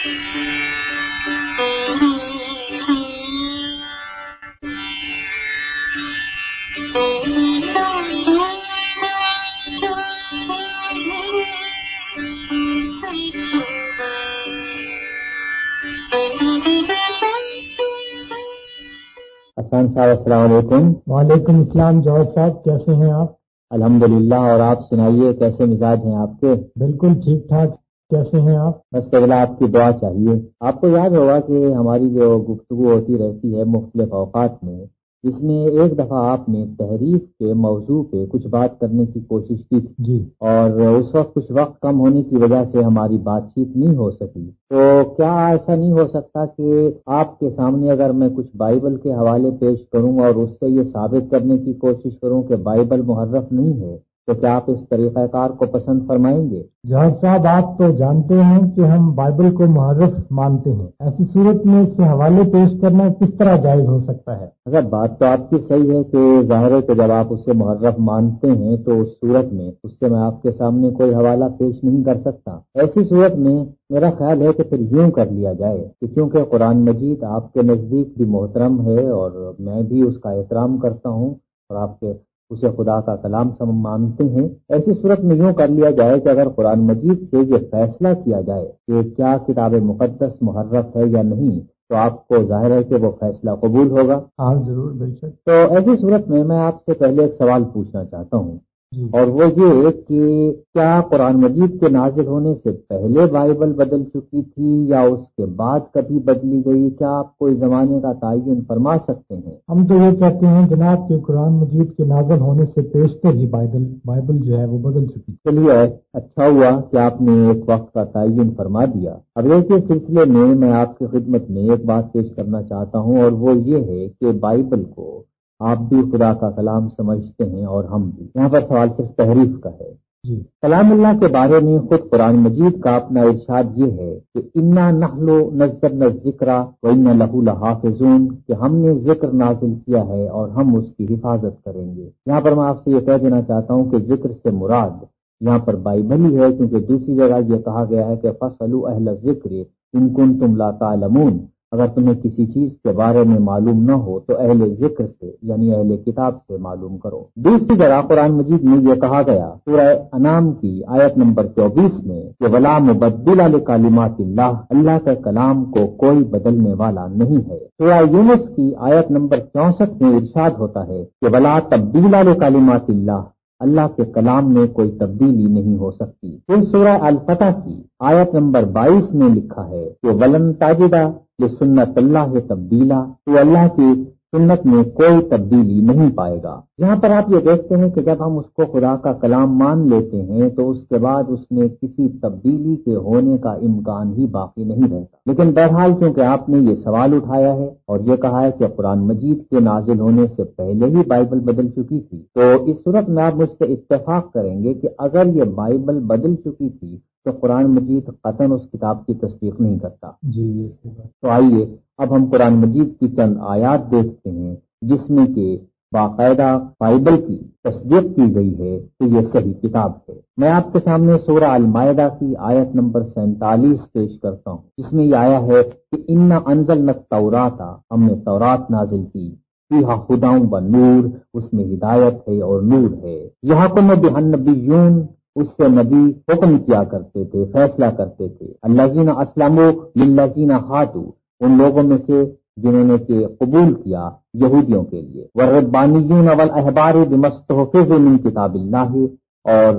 حسان صاحب السلام علیکم۔ وعلیکم السلام جواد صاحب، کیسے ہیں آپ؟ الحمدللہ، اور آپ سنائیے کیسے مزاج ہیں آپ کے؟ بالکل ٹھیک ٹھاک، کیسے ہیں آپ؟ بس پہلا آپ کی دعا چاہیے۔ آپ کو یاد ہوگا کہ ہماری جو گفتگو ہوتی رہتی ہے مختلف اوقات میں، جس میں ایک دفعہ آپ نے تحریف کے موضوع پہ کچھ بات کرنے کی کوشش کی تھی جی، اور اس وقت کچھ وقت کم ہونے کی وجہ سے ہماری بات چیت نہیں ہو سکی۔ تو کیا ایسا نہیں ہو سکتا کہ آپ کے سامنے اگر میں کچھ بائبل کے حوالے پیش کروں اور اس سے یہ ثابت کرنے کی کوشش کروں کہ بائبل محرف نہیں ہے، تو کیا آپ اس طریقہ کار کو پسند فرمائیں گے؟ جواد صاحب، آپ تو جانتے ہیں کہ ہم بائبل کو محرف مانتے ہیں، ایسی صورت میں اس کے حوالے پیش کرنا کس طرح جائز ہو سکتا ہے؟ اگر بات تو آپ کی صحیح ہے کہ ظاہر ہے کہ جب آپ اسے محرف مانتے ہیں تو اس صورت میں اس سے میں آپ کے سامنے کوئی حوالہ پیش نہیں کر سکتا۔ ایسی صورت میں میرا خیال ہے کہ پھر یوں کر لیا جائے کہ چونکہ قرآن مجید آپ کے نزدیک بھی محترم ہے اور میں بھی اس کا احترام کرتا ہوں اور آپ کے اسے خدا کا کلام مانتے ہیں، ایسی صورت میں یوں کر لیا جائے کہ اگر قرآن مجید سے یہ فیصلہ کیا جائے کہ کیا کتاب مقدس محرف ہے یا نہیں، تو آپ کو ظاہر ہے کہ وہ فیصلہ قبول ہوگا۔ ہاں ضرور، بے شک۔ تو ایسی صورت میں آپ سے پہلے ایک سوال پوچھنا چاہتا ہوں، جی، اور وہ یہ کہ کیا قرآن مجید کے نازل ہونے سے پہلے بائبل بدل چکی تھی یا اس کے بعد کبھی بدلی گئی؟ کیا آپ کوئی زمانے کا تعین فرما سکتے ہیں؟ ہم تو یہ کہتے ہیں جناب کہ قرآن مجید کے نازل ہونے سے پیشتر ہی بائبل جو ہے وہ بدل چکی۔ چلیے، اچھا ہوا کہ آپ نے ایک وقت کا تعین فرما دیا۔ اب ایک سلسلے میں آپ کی خدمت میں ایک بات پیش کرنا چاہتا ہوں، اور وہ یہ ہے کہ بائبل کو آپ بھی خدا کا کلام سمجھتے ہیں اور ہم بھی۔ یہاں پر سوال صرف تحریف کا ہے۔ جی، کلام اللہ کے بارے میں خود قرآن مجید کا اپنا ارشاد یہ ہے کہ انا نحن نزلنا الذکر وانا لہ لحافظون، کہ ہم نے ذکر نازل کیا ہے اور ہم اس کی حفاظت کریں گے۔ یہاں پر میں آپ سے یہ کہہ دینا چاہتا ہوں کہ ذکر سے مراد یہاں پر بائبل ہی ہے، کیونکہ دوسری جگہ یہ کہا گیا ہے کہ فاسألوا اہل الذکر ان کنتم لا تعلمون، اگر تمہیں کسی چیز کے بارے میں معلوم نہ ہو تو اہل ذکر سے یعنی اہل کتاب سے معلوم کرو۔ دوسری جگہ قرآن مجید میں یہ کہا گیا سورہ انعام کی آیت نمبر 24 میں کہ ولا مبدل لکلمات اللہ، اللہ کے کلام کو کوئی بدلنے والا نہیں ہے۔ سورہ یونس کی آیت نمبر 64 میں ارشاد ہوتا ہے کہ ولا تبدیل لکلمات اللہ، اللہ کے کلام میں کوئی تبدیلی نہیں ہو سکتی۔ پھر سورہ الفتح کی آیت نمبر 22 میں لکھا ہے کہ ولن تجد لسنت اللہ تبدیلا، تو اللہ کی سنت میں کوئی تبدیلی نہیں پائے گا۔ یہاں پر آپ یہ دیکھتے ہیں کہ جب ہم اس کو خدا کا کلام مان لیتے ہیں تو اس کے بعد اس میں کسی تبدیلی کے ہونے کا امکان ہی باقی نہیں رہتا۔ لیکن بہرحال چونکہ آپ نے یہ سوال اٹھایا ہے اور یہ کہا ہے کہ قرآن مجید کے نازل ہونے سے پہلے ہی بائبل بدل چکی تھی، تو اس صورت میں آپ مجھ سے اتفاق کریں گے کہ اگر یہ بائبل بدل چکی تھی تو قرآن مجید قطعاً اس کتاب کی تصدیق نہیں کرتا۔ جی، تو آئیے اب ہم قرآن مجید کی چند آیات دیکھتے ہیں جس میں کہ باقاعدہ بائبل کی تصدیق کی گئی ہے کہ یہ صحیح کتاب ہے۔ میں آپ کے سامنے سورہ المائدہ کی آیت نمبر 47 پیش کرتا ہوں، جس میں یہ آیا ہے کہ انا انزلنا التوراۃ، ہم نے تورات نازل کی، فیہا ھدی و نور، اس میں ہدایت ہے اور نور ہے، یحکم بہا النبیون، اس سے نبی حکم کیا کرتے تھے، فیصلہ کرتے تھے، الذین اسلموا للذین ہادوا، ان لوگوں میں سے جنہوں نے کہ قبول کیا یہودیوں کے لیے، والربانیون والاحبار بما استحفظوا من کتاب اللہ، اور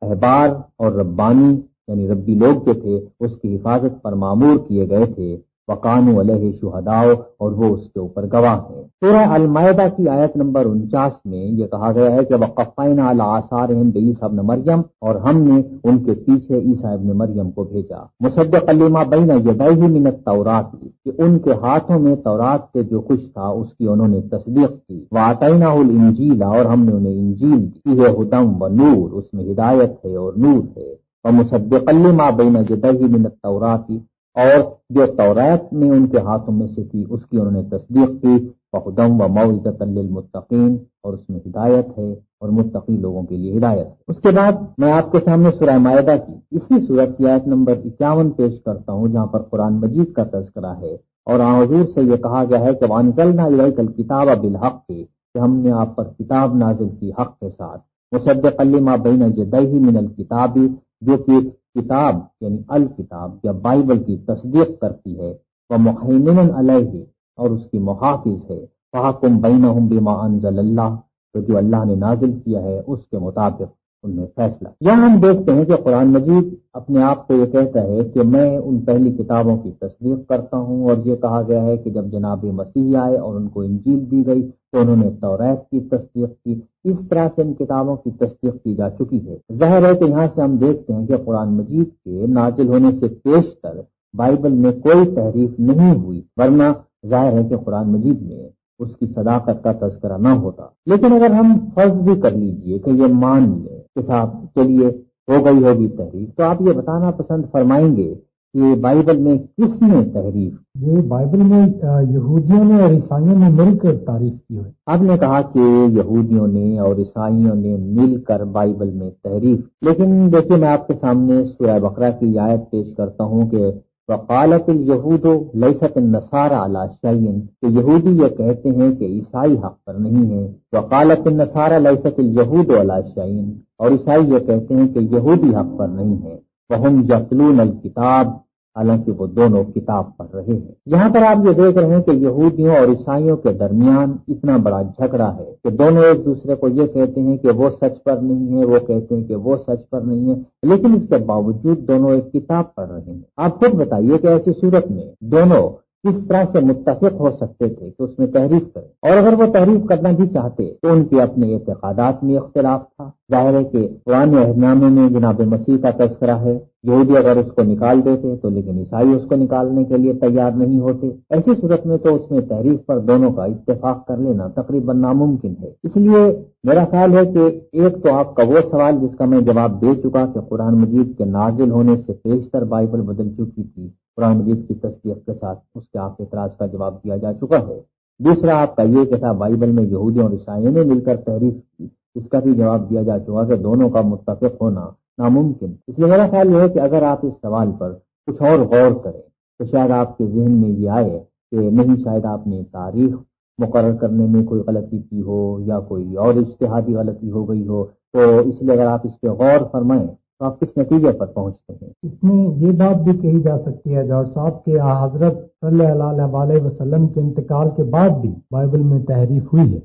احبار اور ربانی یعنی ربی لوگ جو تھے اس کی حفاظت پر مامور کیے گئے تھے، وقانوا علیہ شہداء، اور وہ اس کے اوپر گواہ ہیں۔ سورہ المائدہ کی آیت نمبر 49 میں یہ کہا گیا ہے کہ وقفینا علی آثارہم بعیسی ابن مریم، اور ہم نے ان کے پیچھے عیسیٰ ابن مریم کو بھیجا، مصدقا لما بین یدیہ من التوراۃ، کہ ان کے ہاتھوں میں تورات سے جو کچھ تھا اس کی انہوں نے تصدیق کی، وآتیناہ الانجیل، اور ہم نے انہیں انجیل دی، فیہ ھدی و نور، اس میں ہدایت ہے اور نور ہے، ومصدقا لما بین یدیہ من التوراۃ، اور جو تورات میں ان کے ہاتھوں میں سے تھی اس کی انہوں نے تصدیق کی، وہدی و موعظۃ للمتقین، اور اس میں ہدایت ہے اور متقی لوگوں کے لیے ہدایت ہے۔ اس کے بعد میں آپ کے سامنے سورہ مائدہ کی اسی سورت کی آیت نمبر 51 پیش کرتا ہوں، جہاں پر قرآن مجید کا تذکرہ ہے اور حضور سے یہ کہا گیا ہے کہ وَأَنزَلْنَا إِلَيْكَ الْكِتَابَ بِالْحَقِّ، کہ ہم نے آپ پر کتاب نازل کی حق کے ساتھ، مُصَدِّقًا لِمَا بَيْنَ يَدَيْهِ مِنَ الْكِتَابِ، جو کہ کتاب یعنی الکتاب یا بائبل کی تصدیق کرتی ہے، وَمُحَيْمِنًا عَلَيْهِ، اور اس کی محافظ ہے، فَحْكُم بَيْنَهُم بِمَا أَنزَلَ اللَّهُ، تو جو اللہ نے نازل کیا ہے اس کے مطابق ان میں فیصلہ۔ یہاں ہم دیکھتے ہیں کہ قرآن مجید اپنے آپ کو یہ کہتا ہے کہ میں ان پہلی کتابوں کی تصدیق کرتا ہوں، اور یہ کہا گیا ہے کہ جب جناب مسیح آئے اور ان کو انجیل دی گئی تو انہوں نے توریت کی تصدیق کی۔ اس طرح سے ان کتابوں کی تصدیق کی جا چکی ہے۔ ظاہر ہے کہ یہاں سے ہم دیکھتے ہیں کہ قرآن مجید کے نازل ہونے سے پیشتر بائبل میں کوئی تحریف نہیں ہوئی، ورنہ ظاہر ہے کہ قرآن مجید میں اس کی صداقت کا تذکرہ نہ ہوتا۔ لیکن اگر ہم فرض بھی کر لیجئے کہ یہ مان لیں کہ صاحب چلیے ہو گئی ہوگی تحریف، تو آپ یہ بتانا پسند فرمائیں گے کہ بائبل میں کس نے تحریف؟ یہ بائبل میں یہودیوں نے اور عیسائیوں نے مل کر تعریف کی ہے۔ آپ نے کہا کہ یہودیوں نے اور عیسائیوں نے مل کر بائبل میں تحریف، لیکن دیکھیے میں آپ کے سامنے سورہ بقرہ کی آیت پیش کرتا ہوں کہ وقالت اليہود لیست النصارى علی شیء، کہ یہودی یہ کہتے ہیں کہ عیسائی حق پر نہیں ہیں، وقالت النصارى لیست اليہود علی شیء، اور عیسائی یہ کہتے ہیں کہ یہودی حق پر نہیں ہیں، وہم یتلون الکتاب، حالانکہ وہ دونوں کتاب پڑھ رہے ہیں۔ یہاں پر آپ یہ دیکھ رہے ہیں کہ یہودیوں اور عیسائیوں کے درمیان اتنا بڑا جھگڑا ہے کہ دونوں ایک دوسرے کو یہ کہتے ہیں کہ وہ سچ پر نہیں ہے، وہ کہتے ہیں کہ وہ سچ پر نہیں ہے، لیکن اس کے باوجود دونوں ایک کتاب پڑھ رہے ہیں۔ آپ خود بتائیے کہ ایسی صورت میں دونوں کس طرح سے متفق ہو سکتے تھے کہ اس میں تحریف کریں، اور اگر وہ تحریف کرنا بھی چاہتے تو ان کے اپنے اعتقادات میں اختلاف تھا۔ ظاہر ہے کہ قرآن عہد نامے میں جناب مسیح کا تذکرہ ہے، یہودی اگر اس کو نکال دیتے تو لیکن عیسائی اس کو نکالنے کے لیے تیار نہیں ہوتے۔ ایسی صورت میں تو اس میں تحریف پر دونوں کا اتفاق کر لینا تقریباً ناممکن ہے۔ اس لیے میرا خیال ہے کہ ایک تو آپ کا وہ سوال جس کا میں جواب دے چکا کہ قرآن مجید کے نازل ہونے سے پیشتر بائبل بدل چکی تھی قرآن مجید کی تصدیق کے ساتھ، اس کے آپ اعتراض کا جواب دیا جا چکا ہے۔ دوسرا آپ کا یہ کہ تھا بائبل میں یہودیوں اور عیسائیوں نے مل کر تحریف کی، اس کا بھی جواب دیا جا چکا کہ دونوں کا متفق ہونا ناممکن۔ اس لیے میرا خیال یہ ہے کہ اگر آپ اس سوال پر کچھ اور غور کریں تو شاید آپ کے ذہن میں یہ آئے کہ نہیں، شاید آپ نے تاریخ مقرر کرنے میں کوئی غلطی کی ہو یا کوئی اور اجتہادی غلطی ہو گئی ہو، تو اس لیے اگر آپ اس پہ غور فرمائیں تو آپ کس نتیجے پر پہنچتے ہیں؟ اس میں یہ بات بھی کہی جا سکتی ہے جارج صاحب کہ حضرت صلی اللہ علیہ وسلم کے انتقال کے بعد بھی بائبل میں تحریف ہوئی ہے۔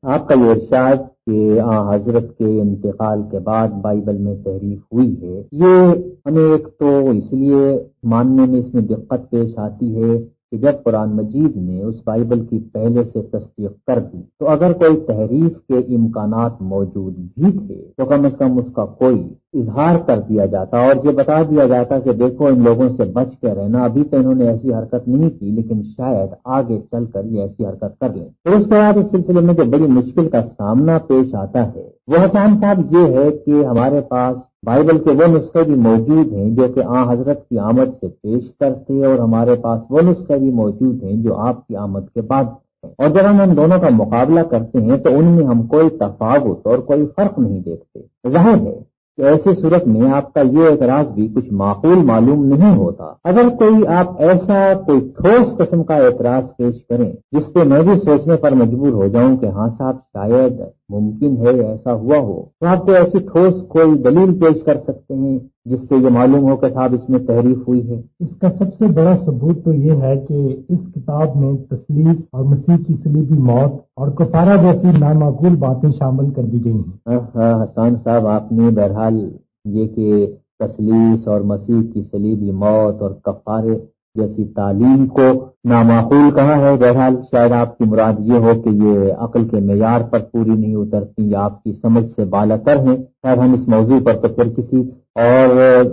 آپ کا یہ ارشاد کہ حضرت کے انتقال کے بعد بائبل میں تحریف ہوئی ہے، یہ ہمیں ایک تو اس لیے ماننے میں اس میں دقت پیش آتی ہے کہ جب قرآن مجید نے اس بائبل کی پہلے سے تصدیق کر دی تو اگر کوئی تحریف کے امکانات موجود بھی تھے تو کم از کم اس کا کوئی اظہار کر دیا جاتا اور یہ بتا دیا جاتا کہ دیکھو ان لوگوں سے بچ کے رہنا، ابھی تو انہوں نے ایسی حرکت نہیں کی لیکن شاید آگے چل کر یہ ایسی حرکت کر لیں۔ تو اس کے بعد اس سلسلے میں جو بڑی مشکل کا سامنا پیش آتا ہے وہ حسان صاحب یہ ہے کہ ہمارے پاس بائبل کے وہ نسخے بھی موجود ہیں جو کہ حضرت کی آمد سے پیشتر تھے، اور ہمارے پاس وہ نسخے بھی موجود ہیں جو آپ کی آمد کے بعد ہیں، اور جب ہم ان دونوں کا مقابلہ کرتے ہیں تو ان میں ہم کوئی تفاوت اور کوئی فرق نہیں دیکھتے۔ ظاہر ہے کہ ایسی صورت میں آپ کا یہ اعتراض بھی کچھ معقول معلوم نہیں ہوتا۔ اگر کوئی آپ ایسا کوئی ٹھوس قسم کا اعتراض پیش کریں جس پہ میں بھی سوچنے پر مجبور ہو جاؤں کہ ہاں صاحب شاید ممکن ہے ایسا ہوا ہو، تو آپ کو ایسی ٹھوس کوئی دلیل پیش کر سکتے ہیں جس سے یہ معلوم ہو کہ صاحب اس میں تحریف ہوئی ہے؟ اس کا سب سے بڑا ثبوت تو یہ ہے کہ اس کتاب میں تثلیث اور مسیح کی صلیبی موت اور کفارہ جیسی نامعقول باتیں شامل کر دی گئی ہیں۔ حسان صاحب، آپ نے بہرحال یہ کہ تثلیث اور مسیح کی صلیبی موت اور کفارے جیسی تعلیم کو نامعقول کہا ہے، بہرحال شاید آپ کی مراد یہ ہو کہ یہ عقل کے معیار پر پوری نہیں اترتی یا آپ کی سمجھ سے بالاتر ہیں۔ شاید ہم اس موضوع پر تو پھر کسی اور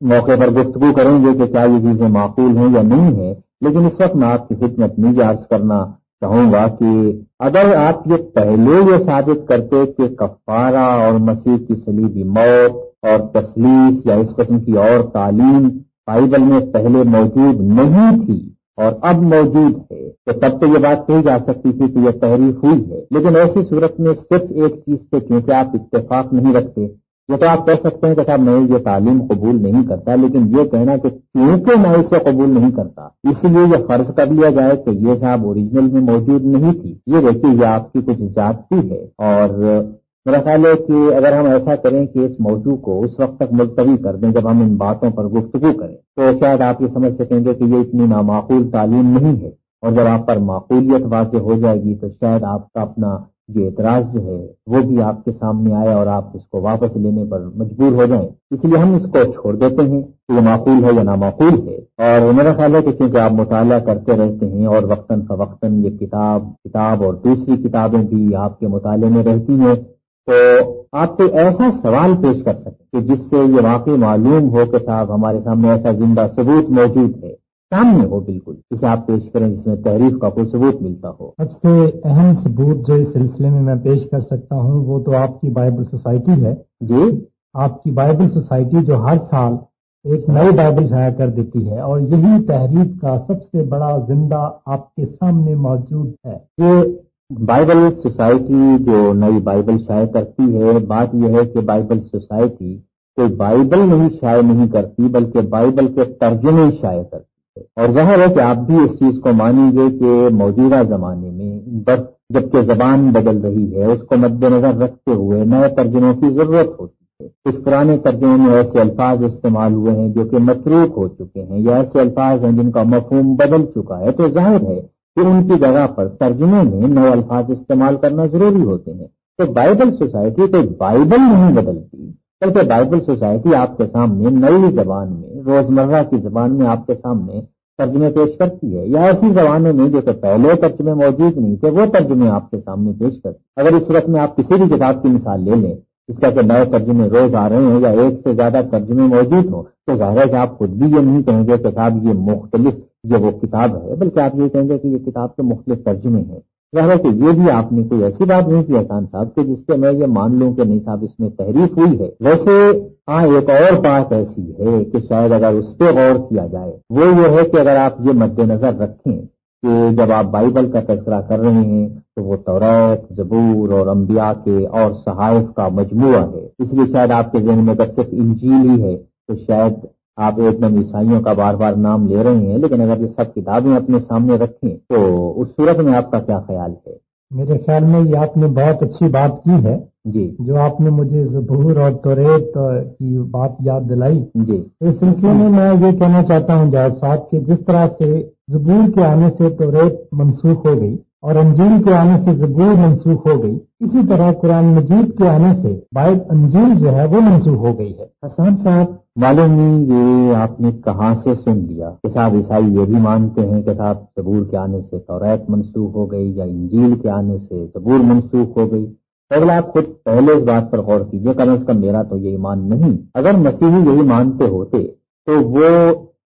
موقع پر گفتگو کریں گے کہ کیا یہ چیزیں معقول ہیں یا نہیں ہیں، لیکن اس وقت میں آپ کی خدمت میں یہ عرض کرنا چاہوں گا کہ اگر آپ یہ پہلے یہ ثابت کرتے کہ کفارہ اور مسیح کی صلیبی موت اور تثلیث یا اس قسم کی اور تعلیم بائبل میں پہلے موجود نہیں تھی اور اب موجود ہے، تو تب تو یہ بات کہی جا سکتی تھی کہ یہ تحریف ہوئی ہے، لیکن ایسی صورت میں صرف ایک چیز سے کیونکہ آپ اتفاق نہیں رکھتے، یہ تو آپ کہہ سکتے ہیں کہ صاحب میں یہ تعلیم قبول نہیں کرتا، لیکن یہ کہنا کہ کیونکہ میں اسے قبول نہیں کرتا اس لیے یہ فرض کر لیا جائے کہ یہ صاحب اوریجنل میں موجود نہیں تھی، یہ دیکھیے یہ آپ کی کچھ ذاتی ہے۔ اور میرا خیال ہے کہ اگر ہم ایسا کریں کہ اس موضوع کو اس وقت تک ملتوی کر دیں جب ہم ان باتوں پر گفتگو کریں، تو شاید آپ یہ سمجھ سکیں گے کہ یہ اتنی نامعقول تعلیم نہیں ہے، اور جب آپ پر معقولیت واضح ہو جائے گی تو شاید آپ کا اپنا یہ اعتراض جو ہے وہ بھی آپ کے سامنے آئے اور آپ اس کو واپس لینے پر مجبور ہو جائیں، اس لیے ہم اس کو چھوڑ دیتے ہیں کہ یہ معقول ہے یا نامعقول ہے۔ اور میرا خیال ہے کہ چونکہ آپ مطالعہ کرتے رہتے ہیں اور وقتاً فوقتاً یہ کتاب اور دوسری کتابیں بھی آپ کے مطالعے میں رہتی ہیں، تو آپ کو ایسا سوال پیش کر سکیں کہ جس سے یہ واقعی معلوم ہو کہ صاحب ہمارے سامنے ایسا زندہ ثبوت موجود ہے، سامنے ہو بالکل، اسے آپ پیش کریں جس میں تحریف کا کوئی ثبوت ملتا ہو۔ سب سے اہم ثبوت جو اس سلسلے میں پیش کر سکتا ہوں وہ تو آپ کی بائبل سوسائٹی ہے۔ جی، آپ کی بائبل سوسائٹی جو ہر سال ایک نئی بائبل شائع کر دیتی ہے، اور یہی تحریف کا سب سے بڑا زندہ آپ کے سامنے موجود ہے۔ یہ بائبل سوسائٹی جو نئی بائبل شائع کرتی ہے، بات یہ ہے کہ بائبل سوسائٹی کوئی بائبل نہیں شائع نہیں کرتی بلکہ بائبل کے ترجمے شائع کرتی ہے، اور ظاہر ہے کہ آپ بھی اس چیز کو مانیں گے کہ موجودہ زمانے میں جبکہ زبان بدل رہی ہے اس کو مد نظر رکھتے ہوئے نئے ترجموں کی ضرورت ہوتی ہے۔ کچھ پرانے ترجموں میں ایسے الفاظ استعمال ہوئے ہیں جو کہ متروک ہو چکے ہیں، یا ایسے الفاظ ہیں جن کا مفہوم بدل چکا ہے، تو ظاہر ہے کہ ان کی جگہ پر ترجمے میں نئے الفاظ استعمال کرنا ضروری ہوتے ہیں۔ تو بائبل سوسائٹی کوئی بائبل نہیں بدلتی بلکہ بائبل سوسائٹی آپ کے سامنے نئی زبان میں، روزمرہ کی زبان میں آپ کے سامنے ترجمے پیش کرتی ہے، یا ایسی زبانوں میں جو کہ پہلے ترجمے موجود نہیں تھے وہ ترجمے آپ کے سامنے پیش کرتی۔ اگر اس صورت میں آپ کسی بھی کتاب کی مثال لے لیں اس کا کہ نئے ترجمے روز آ رہے ہیں یا ایک سے زیادہ ترجمے موجود ہوں، تو ظاہر ہے کہ آپ خود بھی یہ نہیں کہیں گے کہ صاحب یہ مختلف یہ وہ کتاب ہے، بلکہ آپ یہ کہیں گے کہ یہ کتاب کے مختلف ترجمے ہیں۔ ظاہر ہے کہ یہ بھی آپ نے کوئی ایسی بات نہیں کی احسان صاحب کہ جس سے میں یہ مان لوں کہ نہیں صاحب اس میں تحریف ہوئی ہے۔ ویسے ہاں ایک اور بات ایسی ہے کہ شاید اگر اس پہ غور کیا جائے، وہ یہ ہے کہ اگر آپ یہ مد نظر رکھیں کہ جب آپ بائبل کا تذکرہ کر رہے ہیں تو وہ توریت، زبور اور انبیاء کے اور صحائف کا مجموعہ ہے، اس لیے شاید آپ کے ذہن میں اگر صرف انجیل ہی ہے تو شاید آپ ایک دم عیسائیوں کا بار بار نام لے رہے ہیں، لیکن اگر یہ سب کتابیں اپنے سامنے رکھیں تو اس صورت میں آپ کا کیا خیال ہے؟ میرے خیال میں یہ آپ نے بہت اچھی بات کی ہے جی، جو آپ نے مجھے زبور اور توریت کی بات یاد دلائی۔ جی، اس سلسلے میں یہ کہنا چاہتا ہوں جاوید صاحب کہ جس طرح سے زبور کے آنے سے توریت منسوخ ہو گئی اور انجیل کے آنے سے زبور منسوخ ہو گئی، اسی طرح قرآن مجید کے آنے سے انجیل جو ہے وہ منسوخ ہو گئی ہے۔ حسان صاحب معلوم نہیں یہ آپ نے کہاں سے سن لیا کہ صاحب عیسائی یہ بھی مانتے ہیں کہ صاحب زبور کے آنے سے توریت منسوخ ہو گئی یا انجیل کے آنے سے زبور منسوخ ہو گئی۔ اگلا آپ خود پہلے اس بات پر غور کیجئے، کم از کم میرا تو یہ ایمان نہیں۔ اگر مسیحی یہی مانتے ہوتے تو وہ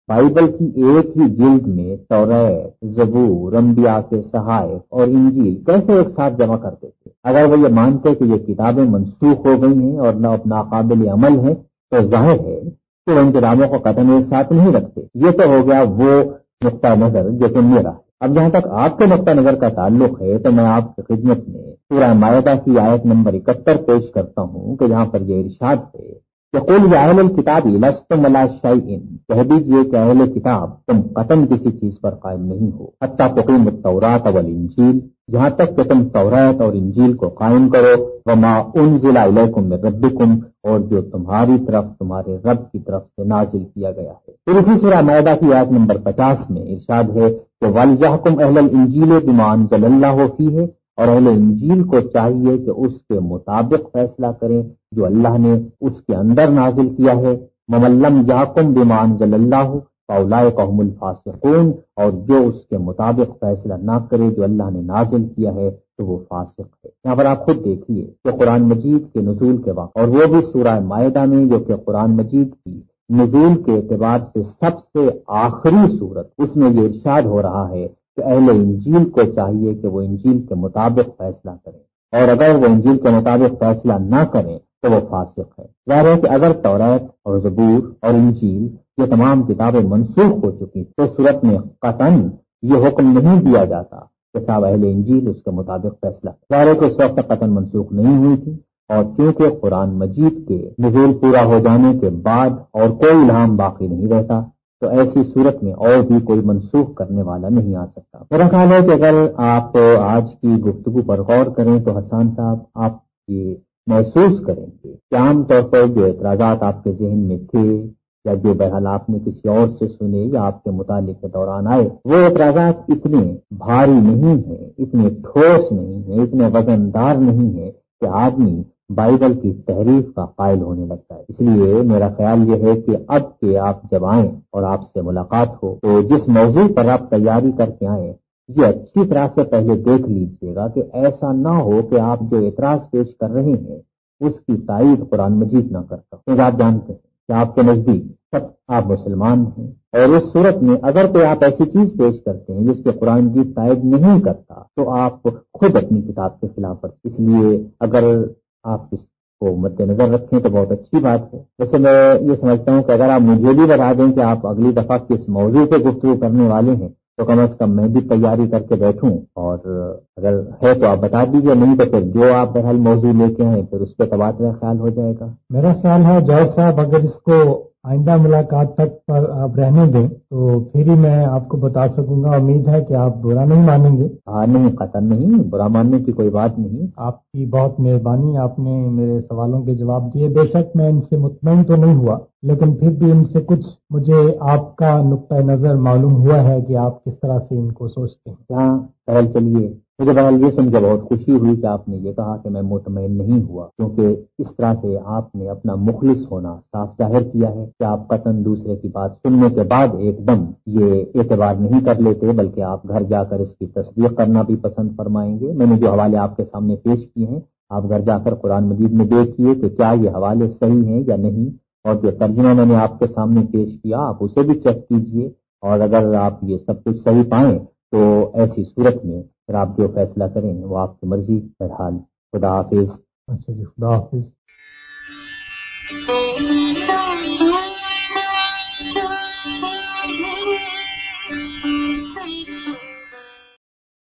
بائبل کی ایک ہی جلد میں توریت، زبور، انبیاء کے صحائف اور انجیل کیسے ایک ساتھ جمع کرتے تھے؟ اگر وہ یہ مانتے کہ یہ کتابیں منسوخ ہو گئی ہیں اور ناقابل عمل ہیں تو ظاہر ہے کہ ان کتابوں کو قطعاً ایک ساتھ نہیں رکھتے۔ یہ تو ہو گیا وہ نقطہ نظر جو کہ میرا ہے۔ اب جہاں تک آپ کے نقطہ نظر کا تعلق ہے تو میں آپ کی خدمت میں سورہ مائدہ کی آیت نمبر 71 پیش کرتا ہوں کہ جہاں پر یہ ارشاد ہے کہ قل یا اہل الکتاب لستم علی شیء، کہہ دیجیے کہ اہل کتاب تم قطعاً کسی چیز پر قائم نہیں ہو، حتی تقیموا التوراۃ والانجیل، جہاں تک کہ تم توریت اور انجیل کو قائم کرو، وما انزل الیکم من ربکم، اور جو تمہاری طرف تمہارے رب کی طرف سے نازل کیا گیا ہے۔ پھر اسی سورہ مائدہ کی آیت نمبر 50 میں ارشاد ہے کہ وَلْيَحْكُمْ أَهْلَ الْإِنْجِيلِ بِمَا أَنزَلَ اللَّهُ فِيهِ، اور اہل انجیل کو چاہیے کہ اس کے مطابق فیصلہ کریں جو اللہ نے اس کے اندر نازل کیا ہے۔ وَمَن لَّمْ يَحْكُم بِمَا أَنزَلَ اللَّهُ فَأُولَٰئِكَ هُمُ الْفَاسِقُونَ، اور جو اس کے مطابق فیصلہ نہ کرے جو اللہ نے نازل کیا ہے تو وہ فاسق ہے۔ یہاں پر آپ خود دیکھیے کہ قرآن مجید کے نزول کے وقت، اور وہ بھی سورہ مائدہ میں جو کہ قرآن مجید کی نزول کے اعتبار سے سب سے آخری سورت، اس میں یہ ارشاد ہو رہا ہے کہ اہل انجیل کو چاہیے کہ وہ انجیل کے مطابق فیصلہ کریں، اور اگر وہ انجیل کے مطابق فیصلہ نہ کریں تو وہ فاسق ہے۔ ظاہر ہے کہ اگر توریت اور زبور اور انجیل یہ تمام کتابیں منسوخ ہو چکی، تو صورت میں قطعاً یہ حکم نہیں دیا جاتا کہ صاحب اہل انجیل اس کے مطابق فیصلہ، ظاہر کہ اس وقت قطعاً منسوخ نہیں ہوئی تھی، اور کیونکہ قرآن مجید کے نزول پورا ہو جانے کے بعد اور کوئی الہام باقی نہیں رہتا، تو ایسی صورت میں اور بھی کوئی منسوخ کرنے والا نہیں آ سکتا۔ میرا خیال ہے کہ اگر آپ آج کی گفتگو پر غور کریں تو حسان صاحب آپ یہ محسوس کریں گے کہ عام طور پر جو اعتراضات آپ کے ذہن میں تھے یا جو بہرحال آپ نے کسی اور سے سنے یا آپ کے مطالعے کے دوران آئے، وہ اعتراضات اتنے بھاری نہیں ہیں، اتنے ٹھوس نہیں ہیں، اتنے وزندار نہیں ہیں کہ آدمی بائبل کی تحریف کا قائل ہونے لگتا ہے۔ اس لیے میرا خیال یہ ہے کہ اب کہ آپ جب آئیں اور آپ سے ملاقات ہو تو جس موضوع پر آپ تیاری کر کے آئیں یہ اچھی طرح سے پہلے دیکھ لیجیے گا کہ ایسا نہ ہو کہ آپ جو اعتراض پیش کر رہے ہیں اس کی تائید قرآن مجید نہ کرتا، کیونکہ آپ جانتے ہیں کہ آپ کے نزدیک سب آپ مسلمان ہیں، اور اس صورت میں اگر کوئی آپ ایسی چیز پیش کرتے ہیں جس کے قرآن مجید تائید نہیں کرتا تو آپ خود اپنی کتاب کے خلاف ورزی۔ اس لیے اگر آپ اس کو مد نظر رکھیں تو بہت اچھی بات ہے۔ ویسے میں یہ سمجھتا ہوں کہ اگر آپ مجھے بھی بتا دیں کہ آپ اگلی دفعہ کس موضوع پہ گفتگو کرنے والے ہیں تو کم از کم میں بھی تیاری کر کے بیٹھوں، اور اگر ہے تو آپ بتا دیجیے، نہیں تو پھر جو آپ بہرحال موضوع لے کے آئیں پھر اس پہ تبادلہ خیال ہو جائے گا۔ میرا خیال ہے جوہر صاحب اگر اس کو آئندہ ملاقات تک پر آپ رہنے دیں تو پھر ہی میں آپ کو بتا سکوں گا۔ امید ہے کہ آپ برا نہیں مانیں گے۔ ہاں نہیں، قطعاً نہیں، برا ماننے کی کوئی بات نہیں۔ آپ کی بہت مہربانی، آپ نے میرے سوالوں کے جواب دیے۔ بے شک میں ان سے مطمئن تو نہیں ہوا لیکن پھر بھی ان سے کچھ مجھے آپ کا نقطۂ نظر معلوم ہوا ہے کہ آپ کس طرح سے ان کو سوچتے ہیں۔ ہاں بہرحال چلیے، مجھے بہرحال یہ سن کے بہت خوشی ہوئی کہ آپ نے یہ کہا کہ میں مطمئن نہیں ہوا، کیونکہ اس طرح سے آپ نے اپنا مخلص ہونا صاف ظاہر کیا ہے کہ آپ قطعاً دوسرے کی بات سننے کے بعد ایک دم یہ اعتبار نہیں کر لیتے، بلکہ آپ گھر جا کر اس کی تصدیق کرنا بھی پسند فرمائیں گے۔ میں نے جو حوالے آپ کے سامنے پیش کیے ہیں آپ گھر جا کر قرآن مجید میں دیکھیے کہ کیا یہ حوالے صحیح ہیں یا نہیں، اور جو ترجمہ میں نے آپ کے سامنے پیش کیا آپ اسے بھی چیک کیجیے، اور اگر آپ یہ سب کچھ صحیح پائیں تو ایسی صورت میں پھر آپ جو فیصلہ کریں وہ آپ کی مرضی۔ بہرحال خدا حافظ۔ اچھا جی، خدا حافظ۔